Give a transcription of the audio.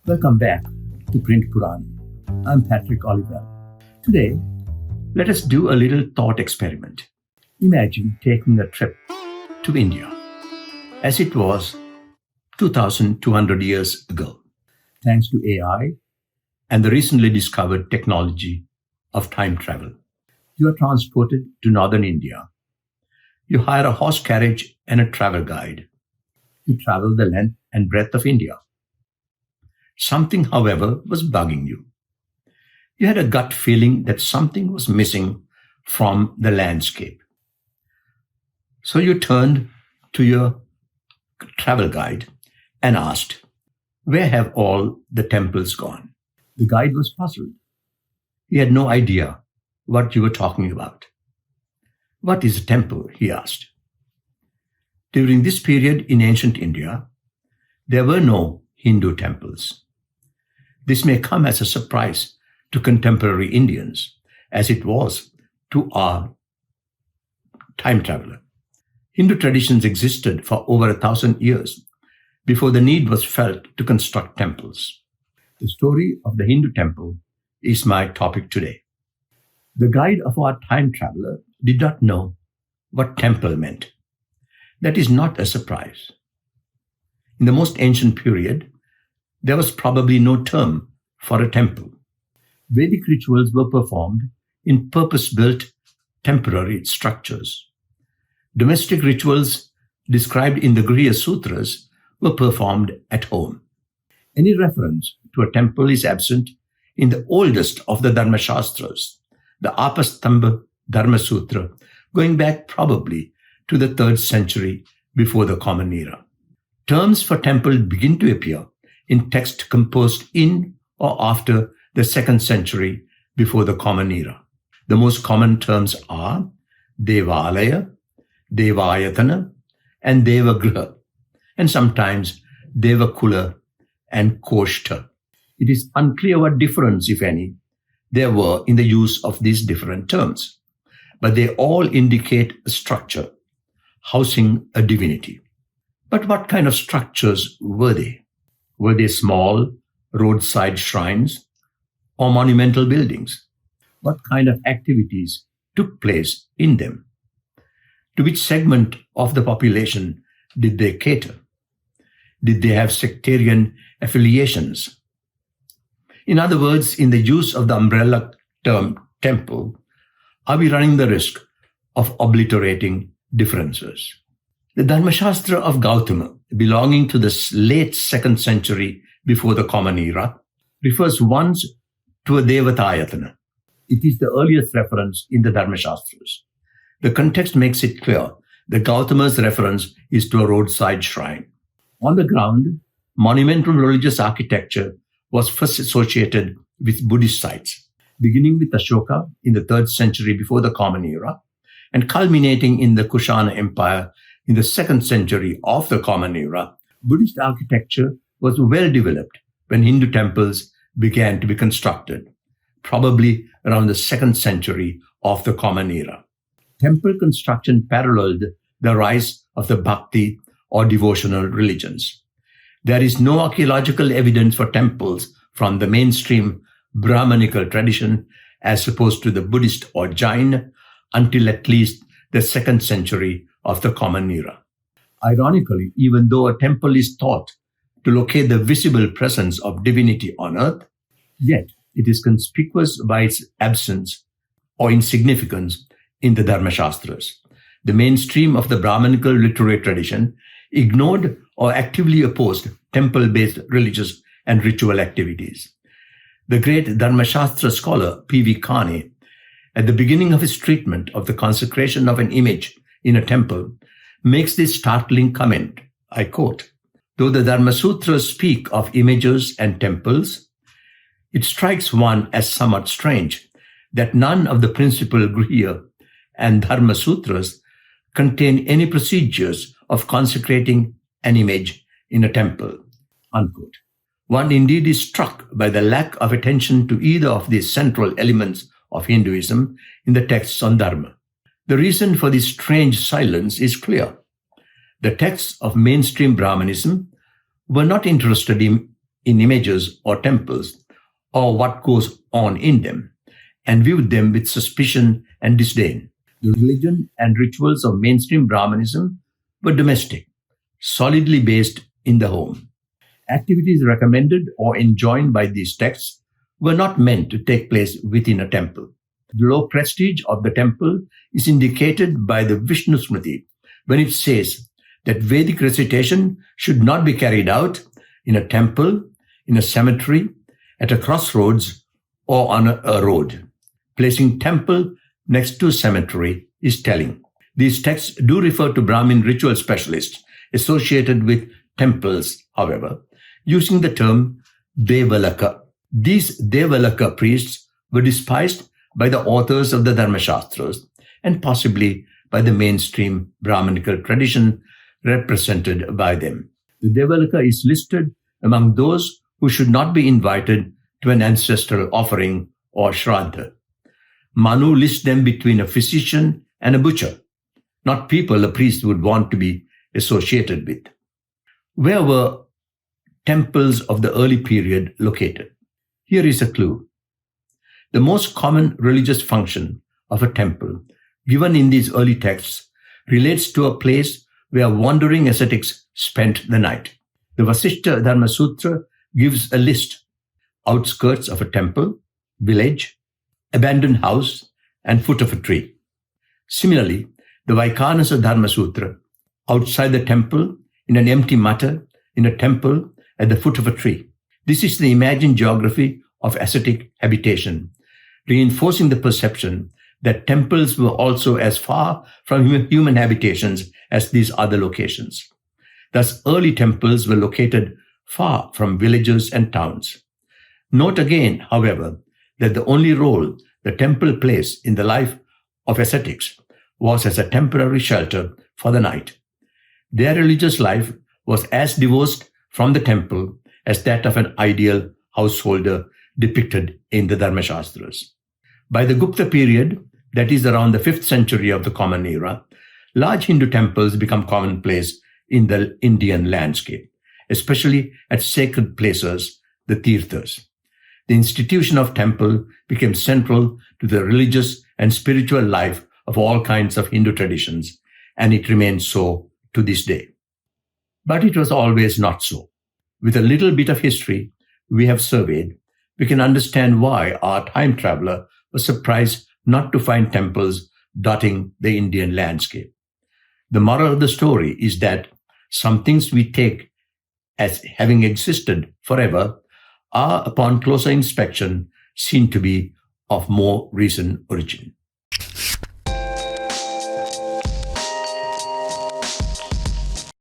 Welcome back to Print Purana. I'm Patrick Olivelle. Today, let us do a little thought experiment. Imagine taking a trip to India, as it was 2,200 years ago, thanks to AI and the recently discovered technology of time travel. You are transported to northern India. You hire a horse carriage and a travel guide. You travel the length and breadth of India. Something, however, was bugging you. You had a gut feeling that something was missing from the landscape. So you turned to your travel guide and asked, "Where have all the temples gone?" The guide was puzzled. He had no idea what you were talking about. "What is a temple?" he asked. During this period in ancient India, there were no Hindu temples. This may come as a surprise to contemporary Indians, as it was to our time traveler. Hindu traditions existed for over 1,000 years before the need was felt to construct temples. The story of the Hindu temple is my topic today. The guide of our time traveler did not know what temple meant. That is not a surprise. In the most ancient period, there was probably no term for a temple. Vedic rituals were performed in purpose-built temporary structures. Domestic rituals described in the Griha Sutras were performed at home. Any reference to a temple is absent in the oldest of the Dharma Shastras, the Apastamba Dharma Sutra, going back probably to the 3rd century before the Common Era. Terms for temple begin to appear in text composed in or after the 2nd century before the Common Era. The most common terms are Devalaya, Devayatana, and Devagriha, and sometimes Devakula and Koshta. It is unclear what difference, if any, there were in the use of these different terms, but they all indicate a structure housing a divinity. But what kind of structures were they? Were they small roadside shrines or monumental buildings? What kind of activities took place in them? To which segment of the population did they cater? Did they have sectarian affiliations? In other words, in the use of the umbrella term temple, are we running the risk of obliterating differences? The Dharmashastra of Gautama, belonging to the late 2nd century before the Common Era, refers once to a Devatayatana. It is the earliest reference in the Dharmashastras. The context makes it clear that Gautama's reference is to a roadside shrine. On the ground, monumental religious architecture was first associated with Buddhist sites, beginning with Ashoka in the 3rd century before the Common Era, and culminating in the Kushana Empire in the 2nd century of the Common Era. Buddhist architecture was well developed when Hindu temples began to be constructed, probably around the 2nd century of the Common Era. Temple construction paralleled the rise of the Bhakti or devotional religions. There is no archaeological evidence for temples from the mainstream Brahmanical tradition as opposed to the Buddhist or Jain until at least the 2nd century of the Common Era. Ironically, even though a temple is thought to locate the visible presence of divinity on earth, yet it is conspicuous by its absence or insignificance in the Dharmashastras. The mainstream of the Brahmanical literary tradition ignored or actively opposed temple-based religious and ritual activities. The great Dharmashastra scholar P.V. Kane, at the beginning of his treatment of the consecration of an image in a temple, makes this startling comment, I quote, "Though the Dharma Sutras speak of images and temples, it strikes one as somewhat strange that none of the principal Griha and Dharma Sutras contain any procedures of consecrating an image in a temple," unquote. One indeed is struck by the lack of attention to either of these central elements of Hinduism in the texts on Dharma. The reason for this strange silence is clear. The texts of mainstream Brahmanism were not interested in in images or temples or what goes on in them, and viewed them with suspicion and disdain. The religion and rituals of mainstream Brahmanism were domestic, solidly based in the home. Activities recommended or enjoined by these texts were not meant to take place within a temple. The low prestige of the temple is indicated by the Vishnu Smriti when it says that Vedic recitation should not be carried out in a temple, in a cemetery, at a crossroads, or on a road. Placing temple next to cemetery is telling. These texts do refer to Brahmin ritual specialists associated with temples, however, using the term Devalaka. These Devalaka priests were despised by the authors of the Dharmashastras and possibly by the mainstream Brahmanical tradition represented by them. The Devalaka is listed among those who should not be invited to an ancestral offering or shraddha. Manu lists them between a physician and a butcher, not people a priest would want to be associated with. Where were temples of the early period located? Here is a clue. The most common religious function of a temple, given in these early texts, relates to a place where wandering ascetics spent the night. The Vasishtha Dharma Sutra gives a list: outskirts of a temple, village, abandoned house, and foot of a tree. Similarly, the Vaikhanasa Dharma Sutra, outside the temple, in an empty matter, in a temple, at the foot of a tree. This is the imagined geography of ascetic habitation, reinforcing the perception that temples were also as far from human habitations as these other locations. Thus, early temples were located far from villages and towns. Note again, however, that the only role the temple plays in the life of ascetics was as a temporary shelter for the night. Their religious life was as divorced from the temple as that of an ideal householder depicted in the Dharmashastras. By the Gupta period, that is around the 5th century of the Common Era, large Hindu temples become commonplace in the Indian landscape, especially at sacred places, the Tirthas. The institution of temple became central to the religious and spiritual life of all kinds of Hindu traditions, and it remains so to this day. But it was always not so. With a little bit of history we have surveyed, we can understand why our time traveler was surprised not to find temples dotting the Indian landscape. The moral of the story is that some things we take as having existed forever are, upon closer inspection, seen to be of more recent origin.